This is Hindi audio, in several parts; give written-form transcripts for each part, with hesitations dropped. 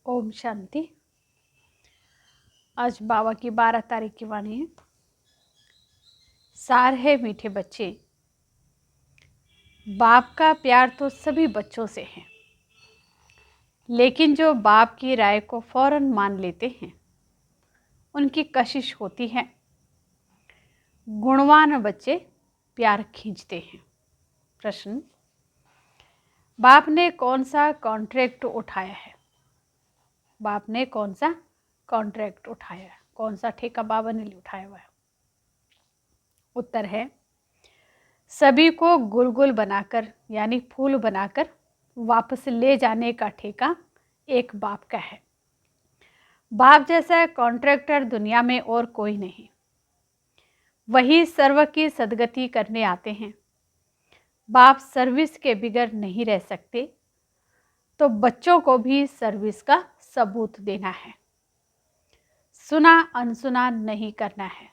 ओम शांति। आज बाबा की 12 तारीख की वाणी है। सार है मीठे बच्चे, बाप का प्यार तो सभी बच्चों से है, लेकिन जो बाप की राय को फौरन मान लेते हैं उनकी कशिश होती है। गुणवान बच्चे प्यार खींचते हैं। प्रश्न: बाप ने कौन सा कॉन्ट्रैक्ट उठाया है? बाप ने कौन सा कॉन्ट्रैक्ट उठाया है? कौन सा ठेका बाबा ने उठाया हुआ है? उत्तर है, सभी को गुलगुल बनाकर यानी फूल बनाकर वापस ले जाने का ठेका एक बाप का है। बाप जैसा कॉन्ट्रैक्टर दुनिया में और कोई नहीं। वही सर्व की सदगति करने आते हैं। बाप सर्विस के बिगर नहीं रह सकते, तो बच्चों को भी सर्विस का सबूत देना है। सुना अनसुना नहीं करना है।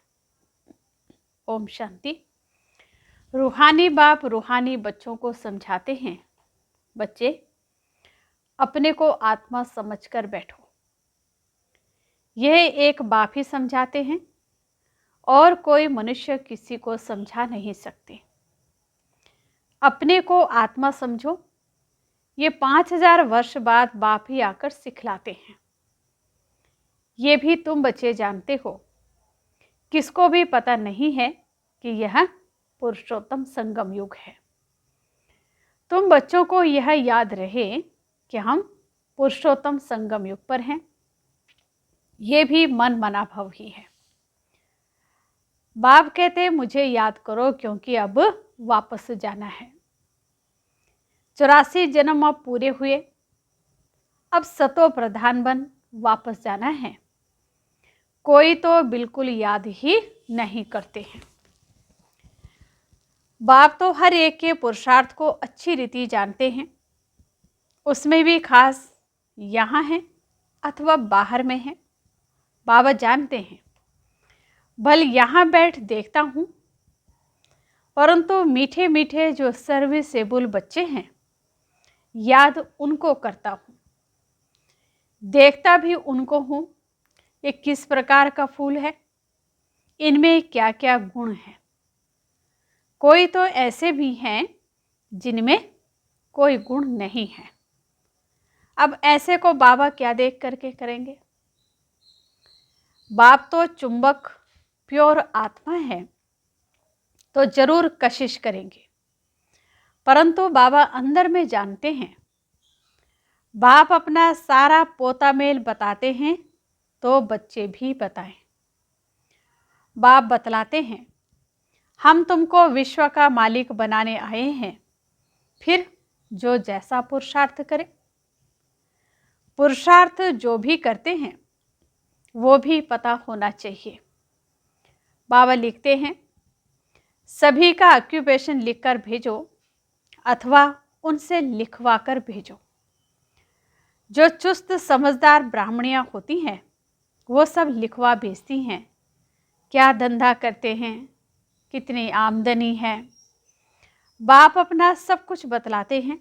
ओम शांति। रूहानी बाप रूहानी बच्चों को समझाते हैं, बच्चे अपने को आत्मा समझकर बैठो। यह एक बाप ही समझाते हैं और कोई मनुष्य किसी को समझा नहीं सकते। अपने को आत्मा समझो। ये 5000 वर्ष बाद बाप ही आकर सिखलाते हैं। ये भी तुम बच्चे जानते हो। किसको भी पता नहीं है कि यह पुरुषोत्तम संगम युग है। तुम बच्चों को यह याद रहे कि हम पुरुषोत्तम संगम युग पर हैं। ये भी मन मना भव ही है। बाप कहते मुझे याद करो, क्योंकि अब वापस जाना है। 84 जन्म अब पूरे हुए। अब सतो प्रधान बन वापस जाना है। कोई तो बिल्कुल याद ही नहीं करते हैं। बाप तो हर एक के पुरुषार्थ को अच्छी रीति जानते हैं। उसमें भी खास यहाँ है अथवा बाहर में है, बाबा जानते हैं। भल यहाँ बैठ देखता हूँ, परंतु मीठे मीठे जो सर्विसेबल बच्चे हैं, याद उनको करता हूँ, देखता भी उनको हूँ। ये किस प्रकार का फूल है, इनमें क्या क्या गुण है। कोई तो ऐसे भी हैं जिनमें कोई गुण नहीं है। अब ऐसे को बाबा क्या देख करके करेंगे? बाप तो चुंबक प्योर आत्मा है, तो जरूर कशिश करेंगे, परंतु बाबा अंदर में जानते हैं। बाप अपना सारा पोता मेल बताते हैं तो बच्चे भी बताएं। बाप बतलाते हैं, हम तुमको विश्व का मालिक बनाने आए हैं, फिर जो जैसा पुरुषार्थ करे। पुरुषार्थ जो भी करते हैं वो भी पता होना चाहिए। बाबा लिखते हैं, सभी का ऑक्यूपेशन लिखकर भेजो अथवा उनसे लिखवा कर भेजो। जो चुस्त समझदार ब्राह्मणियाँ होती हैं वो सब लिखवा भेजती हैं। क्या धंधा करते हैं, कितनी आमदनी है। बाप अपना सब कुछ बतलाते हैं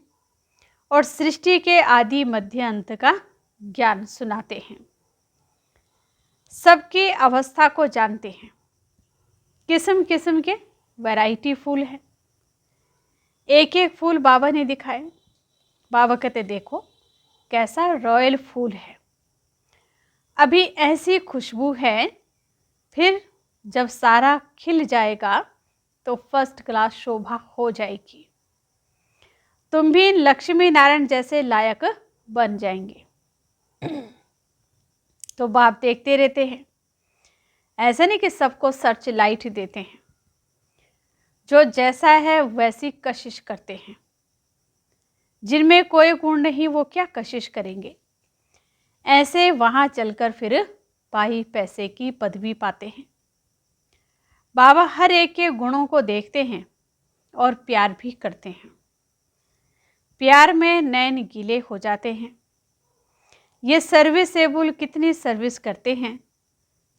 और सृष्टि के आदि मध्य अंत का ज्ञान सुनाते हैं। सबकी अवस्था को जानते हैं। किस्म किस्म के वैरायटी फूल है। एक एक फूल बाबा ने दिखाए। बाबा कहते देखो कैसा रॉयल फूल है, अभी ऐसी खुशबू है, फिर जब सारा खिल जाएगा तो फर्स्ट क्लास शोभा हो जाएगी। तुम भी लक्ष्मी नारायण जैसे लायक बन जाएंगे। तो बाप देखते रहते हैं। ऐसा नहीं कि सबको सर्च लाइट देते हैं। जो जैसा है वैसी कशिश करते हैं। जिनमें कोई गुण नहीं वो क्या कशिश करेंगे। ऐसे वहां चलकर फिर पाई पैसे की पदवी पाते हैं। बाबा हर एक के गुणों को देखते हैं और प्यार भी करते हैं। प्यार में नैन गीले हो जाते हैं। ये सर्विसेबल कितनी सर्विस करते हैं,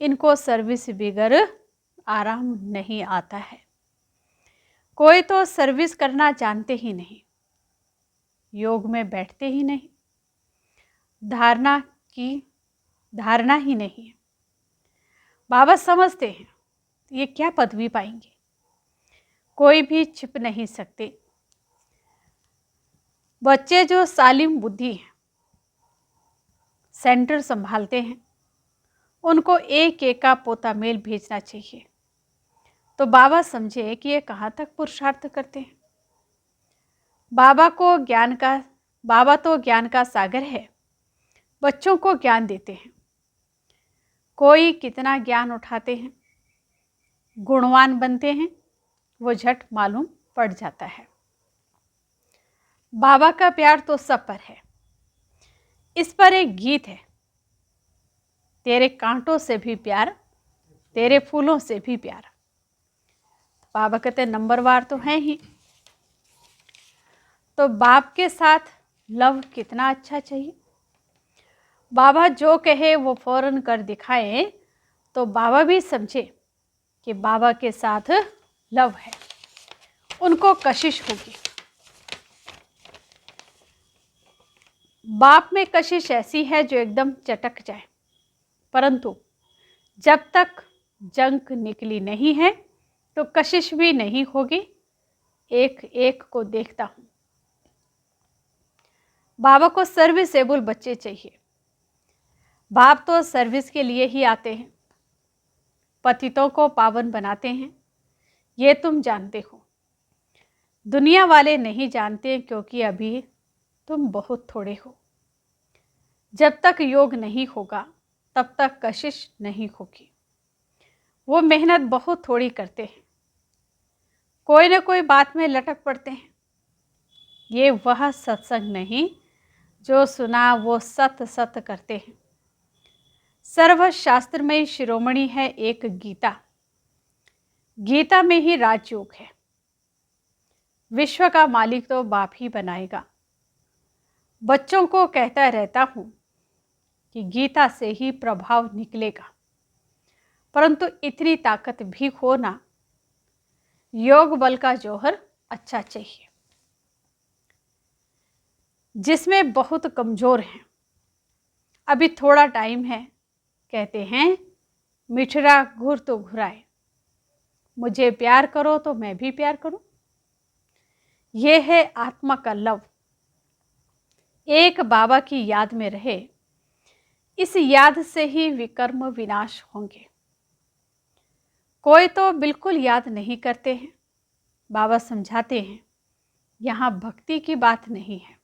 इनको सर्विस बिगर आराम नहीं आता है। कोई तो सर्विस करना जानते ही नहीं, योग में बैठते ही नहीं। धारणा की धारणा ही नहीं है। बाबा समझते हैं ये क्या पदवी पाएंगे, कोई भी छिप नहीं सकते। बच्चे जो सालिम बुद्धि हैं, सेंटर संभालते हैं, उनको एक एक का पोता मेल भेजना चाहिए। तो बाबा समझे कि ये कहाँ तक पुरुषार्थ करते हैं। बाबा तो ज्ञान का सागर है, बच्चों को ज्ञान देते हैं। कोई कितना ज्ञान उठाते हैं, गुणवान बनते हैं, वो झट मालूम पड़ जाता है। बाबा का प्यार तो सब पर है। इस पर एक गीत है, तेरे कांटों से भी प्यार, तेरे फूलों से भी प्यार। बाबा कहते नंबरवार तो हैं ही। तो बाप के साथ लव कितना अच्छा चाहिए। बाबा जो कहे वो फौरन कर दिखाए, तो बाबा भी समझे कि बाबा के साथ लव है, उनको कशिश होगी। बाप में कशिश ऐसी है जो एकदम चटक जाए, परंतु जब तक जंक निकली नहीं है तो कशिश भी नहीं होगी। एक एक को देखता हूं। बाबा को सर्विसेबल बच्चे चाहिए। बाप तो सर्विस के लिए ही आते हैं, पतितों को पावन बनाते हैं, ये तुम जानते हो। दुनिया वाले नहीं जानते क्योंकि अभी तुम बहुत थोड़े हो। जब तक योग नहीं होगा तब तक कशिश नहीं होगी। वो मेहनत बहुत थोड़ी करते हैं, कोई ना कोई बात में लटक पड़ते हैं। ये वह सत्संग नहीं जो सुना वो सत सत करते हैं। सर्वशास्त्र में शिरोमणि है एक गीता, गीता में ही राजयोग है। विश्व का मालिक तो बाप ही बनाएगा। बच्चों को कहता रहता हूं कि गीता से ही प्रभाव निकलेगा, परंतु इतनी ताकत भी हो ना। योग बल का जौहर अच्छा चाहिए, जिसमें बहुत कमजोर हैं। अभी थोड़ा टाइम है, कहते हैं मिठरा घुर तो घुराए, मुझे प्यार करो तो मैं भी प्यार करूं। यह है आत्मा का लव। एक बाबा की याद में रहे, इस याद से ही विकर्म विनाश होंगे। कोई तो बिल्कुल याद नहीं करते हैं। बाबा समझाते हैं यहाँ भक्ति की बात नहीं है,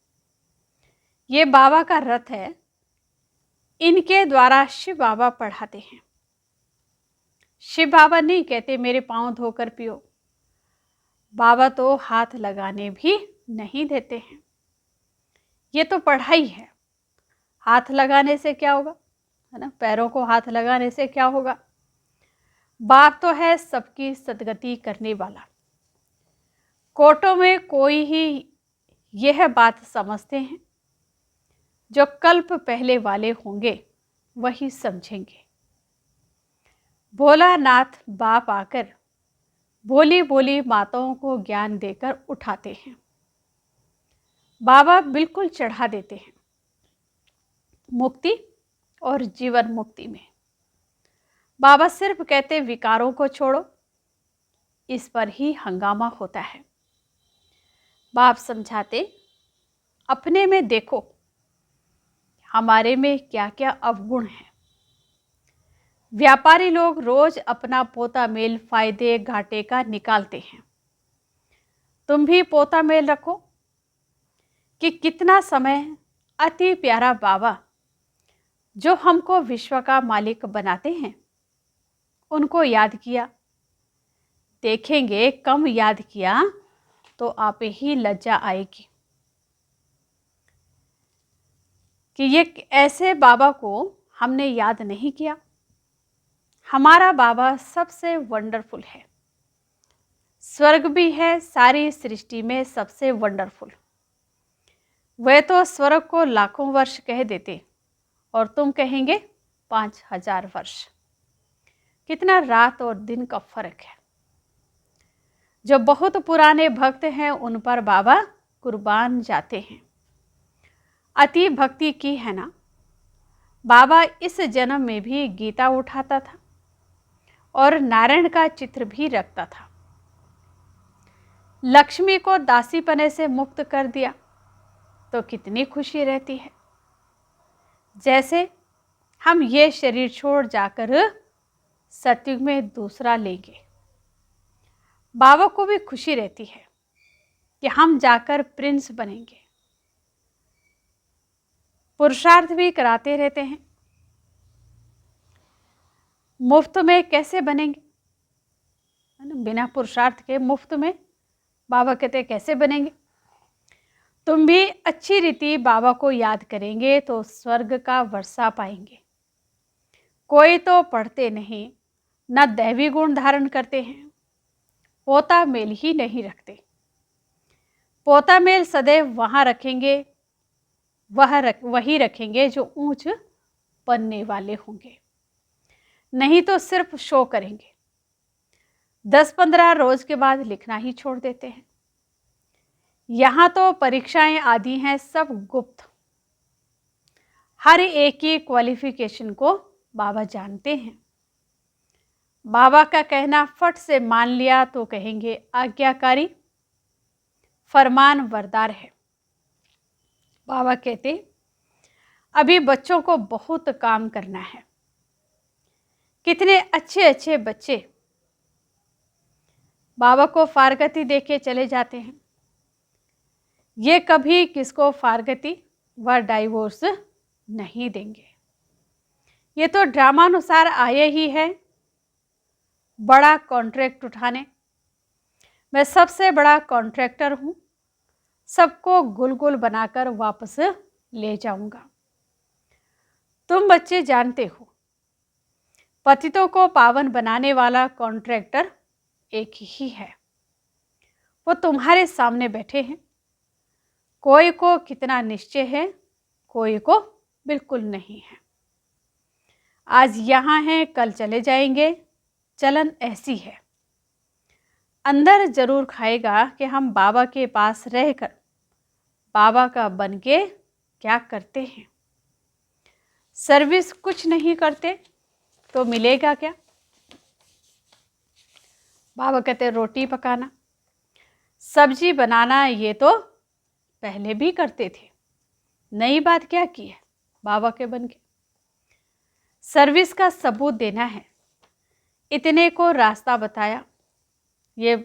ये बाबा का रथ है। इनके द्वारा शिव बाबा पढ़ाते हैं। शिव बाबा नहीं कहते मेरे पांव धोकर पियो। बाबा तो हाथ लगाने भी नहीं देते हैं। ये तो पढ़ाई है। हाथ लगाने से क्या होगा, है ना, पैरों को हाथ लगाने से क्या होगा। बाप तो है सबकी सदगति करने वाला। कोटों में कोई ही यह बात समझते हैं, जो कल्प पहले वाले होंगे वही समझेंगे। भोलानाथ बाप आकर भोली भोली माताओं को ज्ञान देकर उठाते हैं। बाबा बिल्कुल चढ़ा देते हैं मुक्ति और जीवन मुक्ति में। बाबा सिर्फ कहते विकारों को छोड़ो, इस पर ही हंगामा होता है। बाप समझाते अपने में देखो हमारे में क्या क्या अवगुण है। व्यापारी लोग रोज अपना पोता मेल फायदे घाटे का निकालते हैं। तुम भी पोता मेल रखो कि कितना समय अति प्यारा बाबा जो हमको विश्व का मालिक बनाते हैं उनको याद किया। देखेंगे कम याद किया तो आप ही लज्जा आएगी कि ये ऐसे बाबा को हमने याद नहीं किया। हमारा बाबा सबसे वंडरफुल है, स्वर्ग भी है सारी सृष्टि में सबसे वंडरफुल। वे तो स्वर्ग को लाखों वर्ष कह देते और तुम कहेंगे 5000 वर्ष। कितना रात और दिन का फर्क है। जो बहुत पुराने भक्त हैं उन पर बाबा कुर्बान जाते हैं। अति भक्ति की है ना, बाबा इस जन्म में भी गीता उठाता था और नारायण का चित्र भी रखता था। लक्ष्मी को दासीपने से मुक्त कर दिया तो कितनी खुशी रहती है। जैसे हम ये शरीर छोड़ जाकर सतयुग में दूसरा लेंगे, बाबा को भी खुशी रहती है कि हम जाकर प्रिंस बनेंगे। पुरुषार्थ भी कराते रहते हैं। मुफ्त में कैसे बनेंगे, है ना, बिना पुरुषार्थ के मुफ्त में बाबा कहते कैसे बनेंगे। तुम भी अच्छी रीति बाबा को याद करेंगे तो स्वर्ग का वर्षा पाएंगे। कोई तो पढ़ते नहीं, न दैवी गुण धारण करते हैं, पोता मेल ही नहीं रखते। पोता मेल सदैव वहाँ रखेंगे, वही रखेंगे जो ऊंच बनने वाले होंगे, नहीं तो सिर्फ शो करेंगे। 10-15 रोज के बाद लिखना ही छोड़ देते हैं। यहाँ तो परीक्षाएं आदि हैं सब गुप्त। हर एक की क्वालिफिकेशन को बाबा जानते हैं। बाबा का कहना फट से मान लिया तो कहेंगे आज्ञाकारी, फरमान वरदार है। बाबा कहते अभी बच्चों को बहुत काम करना है। कितने अच्छे अच्छे बच्चे बाबा को फारगती देके चले जाते हैं। ये कभी किसको फारगती व डाइवोर्स नहीं देंगे। ये तो ड्रामानुसार आए ही है बड़ा कॉन्ट्रैक्ट उठाने। मैं सबसे बड़ा कॉन्ट्रैक्टर हूँ, सबको गुल गुल बनाकर वापस ले जाऊंगा। तुम बच्चे जानते हो पतितों को पावन बनाने वाला कॉन्ट्रैक्टर एक ही है, वो तुम्हारे सामने बैठे हैं। कोई को कितना निश्चय है, कोई को बिल्कुल नहीं है। आज यहाँ हैं, कल चले जाएंगे, चलन ऐसी है। अंदर जरूर खाएगा कि हम बाबा के पास रहकर बाबा का बन के क्या करते हैं। सर्विस कुछ नहीं करते तो मिलेगा क्या। बाबा कहते रोटी पकाना, सब्जी बनाना ये तो पहले भी करते थे, नई बात क्या की है बाबा के बन के। सर्विस का सबूत देना है, इतने को रास्ता बताया। ये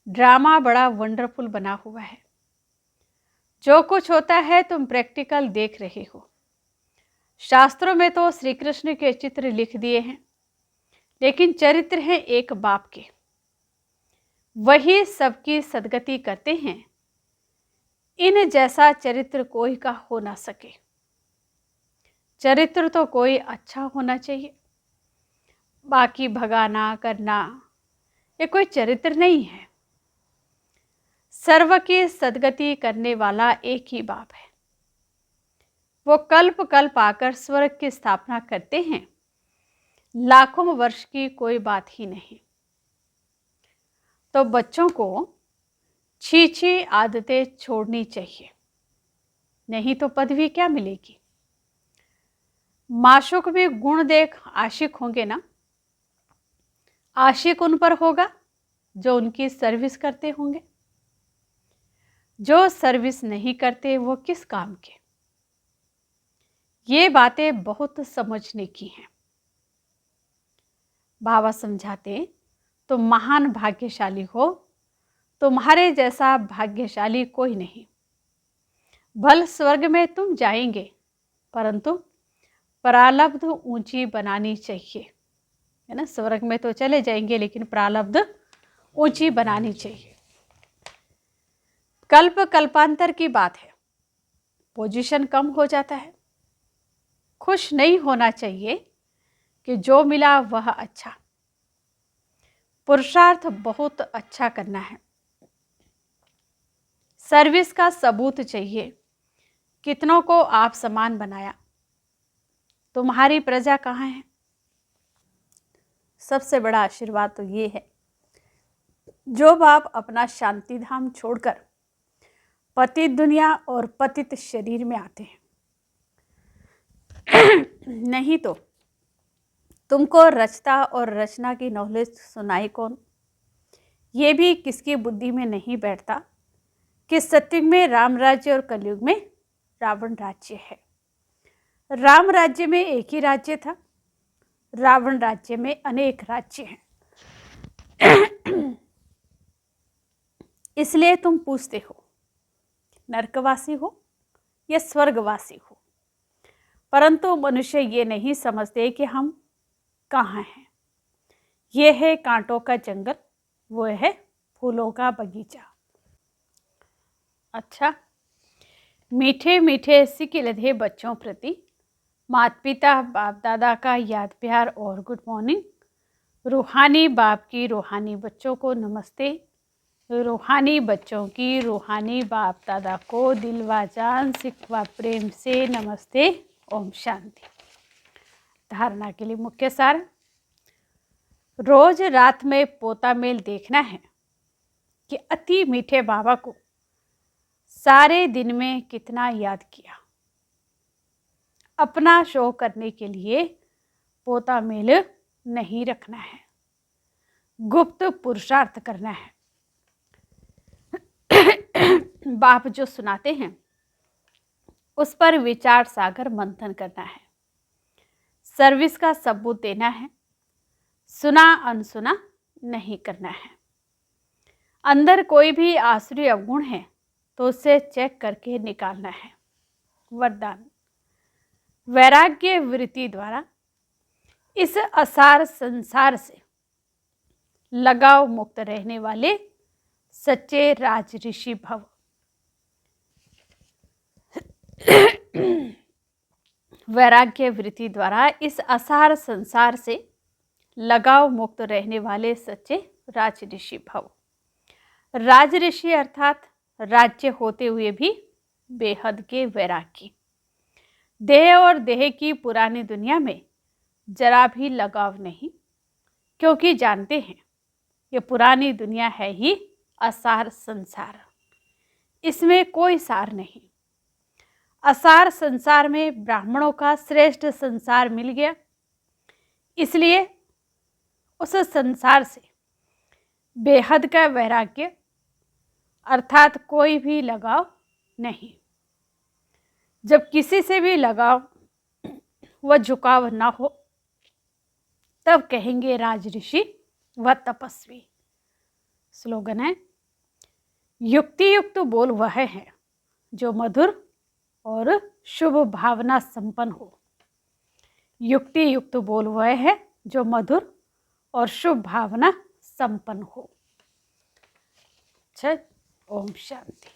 ड्रामा बड़ा वंडरफुल बना हुआ है। जो कुछ होता है तुम प्रैक्टिकल देख रहे हो। शास्त्रों में तो श्री कृष्ण के चित्र लिख दिए हैं, लेकिन चरित्र हैं एक बाप के। वही सबकी सदगति करते हैं। इन जैसा चरित्र कोई का हो ना सके। चरित्र तो कोई अच्छा होना चाहिए, बाकी भगाना करना ये कोई चरित्र नहीं है। सर्व की सदगति करने वाला एक ही बाप है। वो कल्प कल्प आकर स्वर्ग की स्थापना करते हैं। लाखों वर्ष की कोई बात ही नहीं। तो बच्चों को छी आदतें छोड़नी चाहिए, नहीं तो पदवी क्या मिलेगी। माशूक भी गुण देख आशिक होंगे ना। आशिक उन पर होगा जो उनकी सर्विस करते होंगे। जो सर्विस नहीं करते वो किस काम के। ये बातें बहुत समझने की हैं। बाबा समझाते तुम महान भाग्यशाली हो, तुम्हारे जैसा भाग्यशाली कोई नहीं। भल स्वर्ग में तुम जाएंगे, परंतु प्रारब्ध ऊंची बनानी चाहिए, है ना। स्वर्ग में तो चले जाएंगे लेकिन प्रारब्ध ऊंची बनानी चाहिए। कल्प कल्पांतर की बात है, पोजीशन कम हो जाता है। खुश नहीं होना चाहिए कि जो मिला वह अच्छा। पुरुषार्थ बहुत अच्छा करना है। सर्विस का सबूत चाहिए। कितनों को आप समान बनाया। तुम्हारी प्रजा कहाँ है। सबसे बड़ा आशीर्वाद तो ये है, जो बाप अपना शांति धाम छोड़कर पतित दुनिया और पतित शरीर में आते हैं, नहीं तो तुमको रचता और रचना की नॉलेज सुनाई कौन? ये भी किसकी बुद्धि में नहीं बैठता कि सत्युग में राम राज्य और कलयुग में रावण राज्य है। राम राज्य में एक ही राज्य था, रावण राज्य में अनेक राज्य हैं। इसलिए तुम पूछते हो नरकवासी हो या स्वर्गवासी हो, परंतु मनुष्य ये नहीं समझते कि हम कहाँ हैं। ये है कांटों का जंगल, वो है फूलों का बगीचा। अच्छा, मीठे मीठे सिक्के लधे बच्चों प्रति माता पिता बाप दादा का याद प्यार और गुड मॉर्निंग। रूहानी बाप की रूहानी बच्चों को नमस्ते। रूहानी बच्चों की रूहानी बाप दादा को दिल व जान सिख व प्रेम से नमस्ते। ओम शांति। धारणा के लिए मुख्य सार। रोज रात में पोता मेल देखना है कि अति मीठे बाबा को सारे दिन में कितना याद किया। अपना शो करने के लिए पोता मेल नहीं रखना है, गुप्त पुरुषार्थ करना है। बाप जो सुनाते हैं उस पर विचार सागर मंथन करना है, सर्विस का सबूत देना है, सुना अनसुना नहीं करना है। अंदर कोई भी आसुरी अवगुण है तो उसे चेक करके निकालना है। वरदान। वैराग्य वृत्ति द्वारा इस असार संसार से लगाव मुक्त रहने वाले सच्चे राज ऋषि भव। वैराग्य वृत्ति द्वारा इस असार संसार से लगाव मुक्त रहने वाले सच्चे राज ऋषि भव। राज ऋषि अर्थात राज्य होते हुए भी बेहद के वैरागी। देह और देह की पुरानी दुनिया में जरा भी लगाव नहीं, क्योंकि जानते हैं ये पुरानी दुनिया है ही असार संसार, इसमें कोई सार नहीं। असार संसार में ब्राह्मणों का श्रेष्ठ संसार मिल गया, इसलिए उस संसार से बेहद का वैराग्य अर्थात कोई भी लगाव नहीं। जब किसी से भी लगाव व झुकाव न हो तब कहेंगे राज ऋषि व तपस्वी। स्लोगन है, युक्ति युक्त बोल वह है जो मधुर और शुभ भावना संपन्न हो। युक्ति युक्त बोल वह है जो मधुर और शुभ भावना संपन्न हो। अच्छा, ओम शांति।